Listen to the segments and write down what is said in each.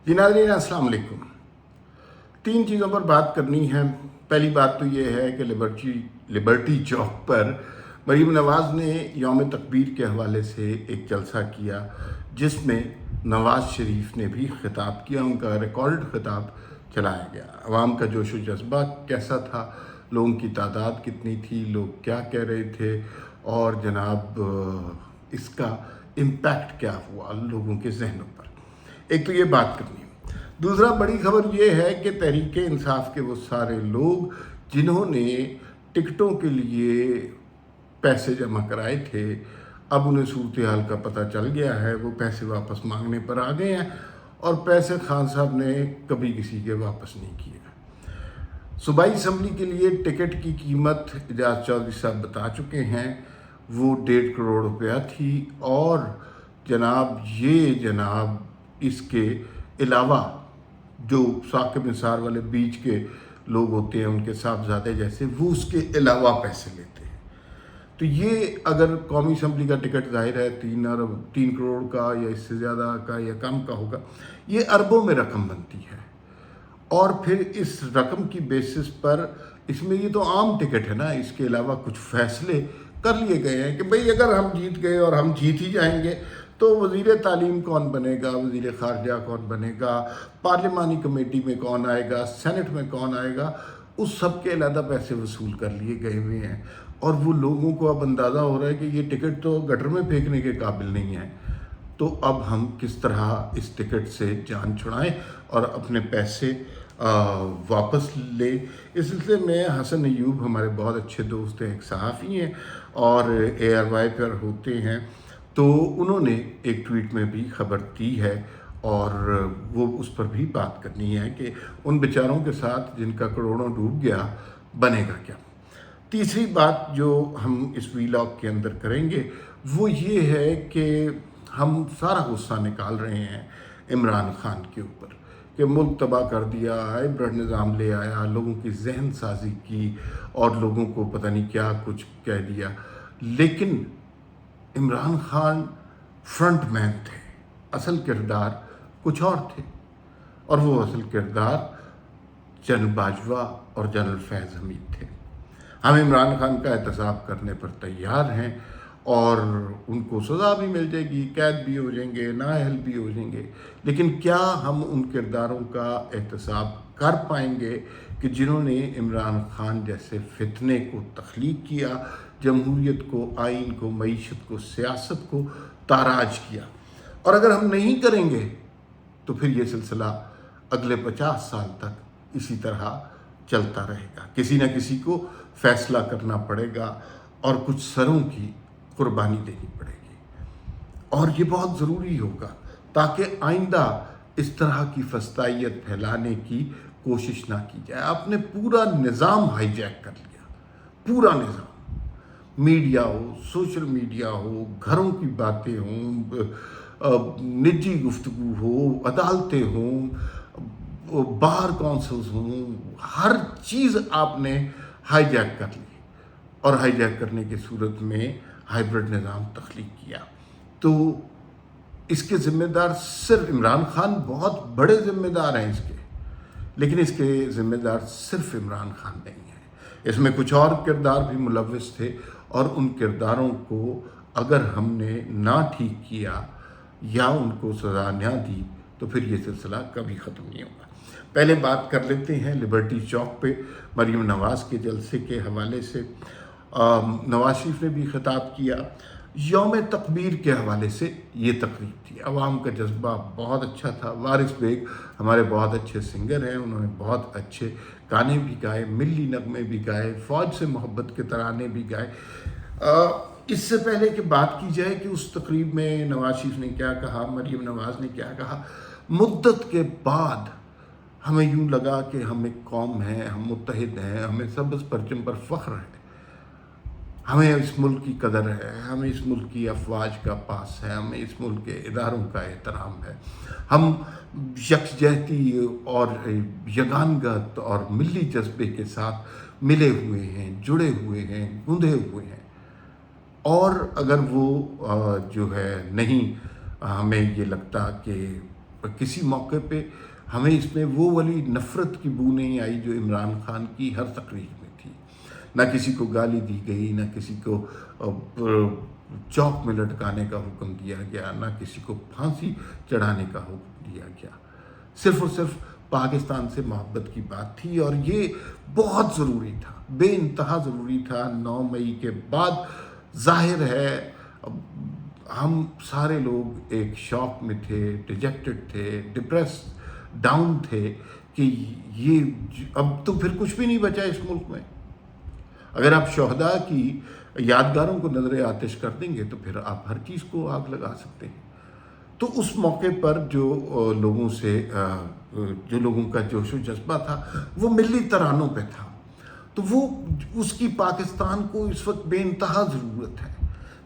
जी नाज़रीन अस्सलाम वालेकुम। 3 चीज़ों पर बात करनी है। पहली बात तो ये है कि लिबर्टी चौक पर मरीम नवाज़ ने यौम तकबीर के हवाले से एक जलसा किया जिसमें नवाज़ शरीफ ने भी खिताब किया। उनका रिकॉर्ड खिताब चलाया गया। अवाम का जोश व जज्बा कैसा था, लोगों की तादाद कितनी थी, लोग क्या कह रहे थे और जनाब इसका इम्पैक्ट क्या हुआ लोगों के जहनों पर। एक तो ये बात करनी है। दूसरा बड़ी खबर ये है कि तहरीक इंसाफ के वो सारे लोग जिन्होंने टिकटों के लिए पैसे जमा कराए थे, अब उन्हें सूरत हाल का पता चल गया है, वो पैसे वापस मांगने पर आ गए हैं और पैसे खान साहब ने कभी किसी के वापस नहीं किए। सूबाई असम्बली के लिए टिकट की कीमत एजाज चौधरी साहब बता चुके हैं, वो 1.5 करोड़ रुपया थी और जनाब इसके अलावा जो साकिब निसार वाले बीच के लोग होते हैं, उनके साहबजादे जैसे, वो उसके अलावा पैसे लेते हैं। तो ये अगर कौमी असम्बली का टिकट जाहिर है 3 करोड़ का या इससे ज़्यादा का या कम का होगा, ये अरबों में रकम बनती है। और फिर इस रकम की बेसिस पर इसमें ये तो आम टिकट है ना, इसके अलावा कुछ फैसले कर लिए गए हैं कि भाई अगर हम जीत गए और हम जीत ही जाएंगे तो वज़ीर तालीम कौन बनेगा, वज़ीर ख़ारजा कौन बनेगा, पार्लिमानी कमेटी में कौन आएगा, सेनेट में कौन आएगा, उस सब के अलग पैसे वसूल कर लिए गए हुए हैं। और वो लोगों को अब अंदाज़ा हो रहा है कि ये टिकट तो गटर में फेंकने के काबिल नहीं है, तो अब हम किस तरह इस टिकट से जान छुड़ाएं और अपने पैसे वापस ले। इस सिलसिले में हसन अयूब हमारे बहुत अच्छे दोस्त हैं, एक सहाफ़ी हैं और ARY पर होते हैं, तो उन्होंने एक ट्वीट में भी खबर दी है और वो उस पर भी बात करनी है कि उन बेचारों के साथ जिनका करोड़ों डूब गया बनेगा क्या। तीसरी बात जो हम इस वीलॉग के अंदर करेंगे वो ये है कि हम सारा गुस्सा निकाल रहे हैं इमरान खान के ऊपर कि मुल्क तबाह कर दिया, हाइब्रिड निज़ाम ले आया, लोगों की जहन साजी की और लोगों को पता नहीं क्या कुछ कह दिया। लेकिन इमरान खान फ्रंट मैन थे, असल किरदार कुछ और थे और वो असल किरदार जनरल बाजवा और जनरल फैज़ हमीद थे। हम इमरान खान का एहतसाब करने पर तैयार हैं और उनको सज़ा भी मिल जाएगी, कैद भी हो जाएंगे, नाअहल भी हो जाएंगे, लेकिन क्या हम उन किरदारों का एहतसाब कर पाएंगे कि जिन्होंने इमरान खान जैसे फितने को तख्लीक किया, जमहूरियत को, आइन को, मईशत को, सियासत को ताराज किया। और अगर हम नहीं करेंगे तो फिर ये सिलसिला अगले 50 साल तक इसी तरह चलता रहेगा। किसी न किसी को फैसला करना पड़ेगा और कुछ सरों की कुर्बानी देनी पड़ेगी और ये बहुत ज़रूरी होगा ताकि आइंदा इस तरह की फस्तायत फैलाने की कोशिश ना की जाए। आपने पूरा निज़ाम हाईजैक कर लिया, पूरा निज़ाम, मीडिया हो, सोशल मीडिया हो, घरों की बातें हों, निजी गुफ्तगू हो, अदालतें हों, बार काउंसिल्स हों, हर चीज़ आपने हाईजैक कर ली और हाईजैक करने की सूरत में हाइब्रिड निज़ाम तख्लीक किया। तो इसके ज़िम्मेदार सिर्फ इमरान खान, बहुत बड़े ज़िम्मेदार हैं इसके, लेकिन इसके ज़िम्मेदार सिर्फ इमरान खान नहीं है। इसमें कुछ और किरदार भी मुलव्वस थे और उन किरदारों को अगर हमने ना ठीक किया या उनको सज़ा ना दी तो फिर ये सिलसिला कभी ख़त्म नहीं होगा। पहले बात कर लेते हैं लिबर्टी चौक पे मरीम नवाज़ के जलसे के हवाले से। नवाज शरीफ ने भी खिताब किया। यौम तकबीर के हवाले से ये तकरीब थी। अवाम का जज्बा बहुत अच्छा था। वारिस बेग हमारे बहुत अच्छे सिंगर हैं, उन्होंने बहुत अच्छे गाने भी गाए, मिल्ली नगमे भी गाए, फ़ौज से मोहब्बत के तराने भी गाए। इससे पहले कि बात की जाए कि उस तकरीब में नवाज शरीफ ने क्या कहा, मरीम नवाज़ ने क्या कहा, मुद्दत के बाद हमें यूँ लगा कि हम एक कौम हैं, हम मुत्तहिद हैं, हमें सबज़ परचम पर फ़ख्र है, हमें इस मुल्क की कदर है, हमें इस मुल्क की अफवाज का पास है, हमें इस मुल्क के इदारों का एहतराम है, हम यकजहती और यगानगत और मिली जज्बे के साथ मिले हुए हैं, जुड़े हुए हैं, गुंधे हुए हैं। और अगर वो जो है नहीं, हमें ये लगता कि किसी मौके पे हमें इसमें वो वाली नफ़रत की बू नहीं आई जो इमरान खान की हर तकरीर में थी। ना किसी को गाली दी गई, ना किसी को चौक में लटकाने का हुक्म दिया गया, ना किसी को फांसी चढ़ाने का हुक्म दिया गया। सिर्फ और सिर्फ पाकिस्तान से मोहब्बत की बात थी, और ये बहुत ज़रूरी था, बेइंतहा ज़रूरी था। 9 मई के बाद जाहिर है हम सारे लोग एक शॉक में थे, डिजेक्टेड थे, डिप्रेस डाउन थे कि ये अब तो फिर कुछ भी नहीं बचा इस मुल्क में। अगर आप शोहदा की यादगारों को नज़र आतिश कर देंगे तो फिर आप हर चीज़ को आग लगा सकते हैं। तो उस मौके पर जो लोगों का जोश व जज्बा था वो मिली तरानों पे था, तो वो उसकी पाकिस्तान को इस वक्त बेइंतहा ज़रूरत है।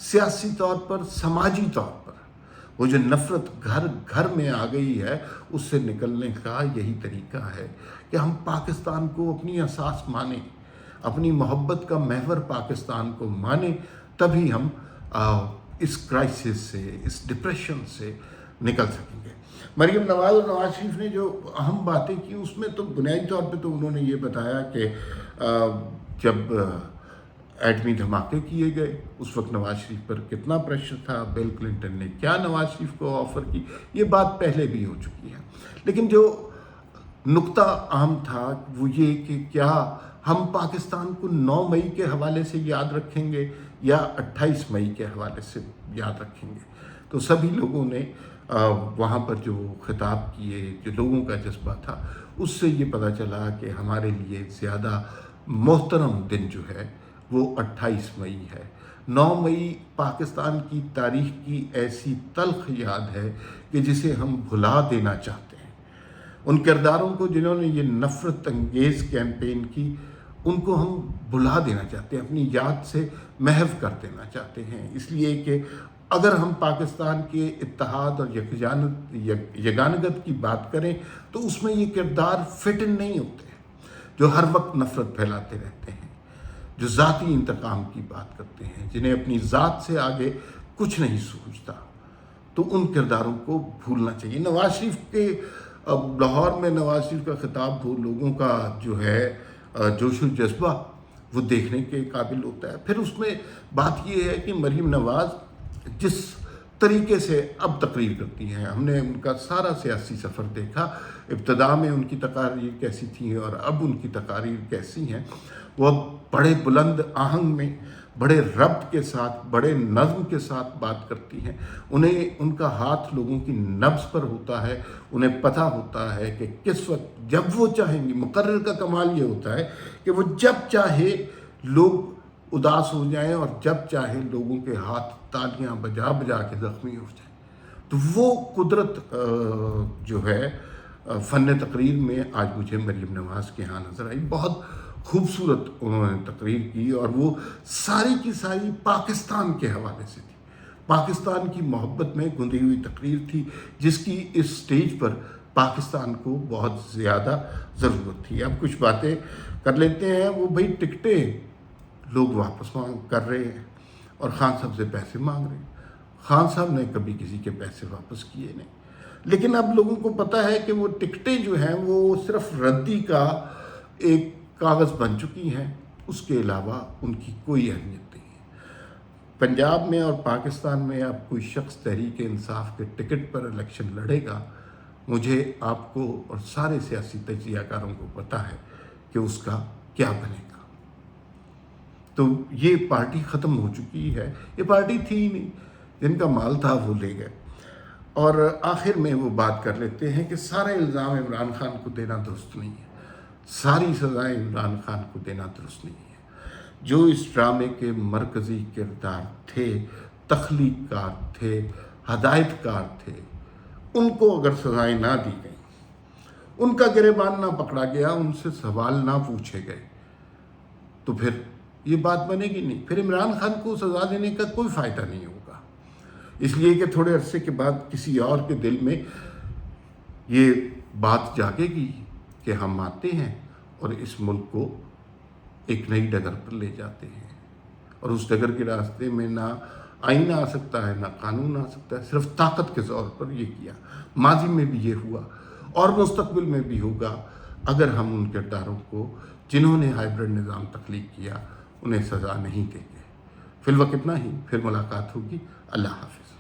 सियासी तौर पर, समाजी तौर पर वो जो नफ़रत घर घर में आ गई है, उससे निकलने का यही तरीका है कि हम पाकिस्तान को अपनी असास माने, अपनी मोहब्बत का महवर पाकिस्तान को माने, तभी हम इस क्राइसिस से, इस डिप्रेशन से निकल सकेंगे। मरीम नवाज़ और नवाज़ शरीफ ने जो अहम बातें की उसमें तो बुनियादी तौर पे तो उन्होंने ये बताया कि जब एटमी धमाके किए गए उस वक्त नवाज़ शरीफ पर कितना प्रेशर था, बिल क्लिंटन ने क्या नवाज़ शरीफ को ऑफ़र की, ये बात पहले भी हो चुकी है। लेकिन जो नुक्ता अहम था वो ये कि क्या हम पाकिस्तान को 9 मई के हवाले से याद रखेंगे या 28 मई के हवाले से याद रखेंगे। तो सभी लोगों ने वहाँ पर जो खिताब किए, जो लोगों का जज्बा था, उससे ये पता चला कि हमारे लिए ज़्यादा मोहतरम दिन जो है वो 28 मई है। 9 मई पाकिस्तान की तारीख़ की ऐसी तल्ख़ याद है कि जिसे हम भुला देना चाहते हैं। उन किरदारों को जिन्होंने ये नफ़रत अंगेज़ कैंपेन की, उनको हम भुला देना चाहते हैं, अपनी याद से महव कर देना चाहते हैं। इसलिए कि अगर हम पाकिस्तान के इत्तेहाद और यगानगत की बात करें तो उसमें ये किरदार फिट इन नहीं होते, जो हर वक्त नफ़रत फैलाते रहते हैं, जो ज़ाती इंतकाम की बात करते हैं, जिन्हें अपनी ज़ात से आगे कुछ नहीं सूझता। तो उन किरदारों को भूलना चाहिए। नवाज़ शरीफ के लाहौर में नवाज़ शरीफ का खिताब वो लोगों का जो है जोश व जज्बा वो देखने के काबिल होता है। फिर उसमें बात ये है कि मरीम नवाज़ जिस तरीके से अब तकरीर करती हैं, हमने उनका सारा सियासी सफ़र देखा, इब्तदा में उनकी तकारीर कैसी थी और अब उनकी तकारीर कैसी हैं। वो अब बड़े बुलंद आहंग में, बड़े रब्त के साथ, बड़े नज़्म के साथ बात करती हैं। उन्हें उनका हाथ लोगों की नब्ज़ पर होता है, उन्हें पता होता है कि किस वक्त जब वो चाहेंगी। मुकर्रर का कमाल ये होता है कि वो जब चाहे लोग उदास हो जाएं और जब चाहे लोगों के हाथ तालियां बजा बजा के ज़ख्मी हो जाएं। तो वो कुदरत जो है फ़न तकरीर में आज मुझे मरीम नवाज़ के यहाँ नज़र आई। बहुत खूबसूरत उन्होंने तकरीर की और वो सारी की सारी पाकिस्तान के हवाले से थी, पाकिस्तान की मोहब्बत में गुंदी हुई तकरीर थी, जिसकी इस स्टेज पर पाकिस्तान को बहुत ज़्यादा ज़रूरत थी। अब कुछ बातें कर लेते हैं। वो भाई टिकटें लोग वापस मांग कर रहे हैं और खान साहब से पैसे मांग रहे हैं। खान साहब ने कभी किसी के पैसे वापस किए नहीं, लेकिन अब लोगों को पता है कि वो टिकटें जो हैं वो सिर्फ रद्दी का एक कागज़ बन चुकी हैं, उसके अलावा उनकी कोई अहमियत नहीं है। पंजाब में और पाकिस्तान में अब कोई शख्स तहरीक इंसाफ के टिकट पर इलेक्शन लड़ेगा, मुझे, आपको और सारे सियासी तजियाकारों को पता है कि उसका क्या बनेगा। तो ये पार्टी ख़त्म हो चुकी है, ये पार्टी थी ही नहीं, जिनका माल था वो ले गए। और आखिर में वो बात कर लेते हैं कि सारा इल्ज़ाम इमरान खान को देना दुरुस्त नहीं है, सारी सज़ाएं इमरान खान को देना दुरुस्त नहीं है। जो इस ड्रामे के मरकज़ी किरदार थे, तख्लीक़कार थे, हदायतकार थे, उनको अगर सज़ाएं ना दी गई, उनका गिरेबान ना पकड़ा गया, उनसे सवाल ना पूछे गए, तो फिर ये बात बनेगी नहीं। फिर इमरान खान को सज़ा देने का कोई फ़ायदा नहीं होगा, इसलिए कि थोड़े अरसे के बाद किसी और के दिल में ये बात जागेगी कि हम आते हैं और इस मुल्क को एक नई डगर पर ले जाते हैं, और उस डगर के रास्ते में ना آئین آ سکتا ہے نہ قانون آ سکتا ہے، صرف طاقت کے زور پر یہ کیا۔ ماضی میں بھی یہ ہوا اور مستقبل میں بھی ہوگا اگر ہم ان کرداروں کو جنہوں نے ہائیبرڈ نظام تخلیق کیا انہیں سزا نہیں دیں گے۔ فی الوقت اتنا ہی، پھر ملاقات ہوگی۔ اللہ حافظ۔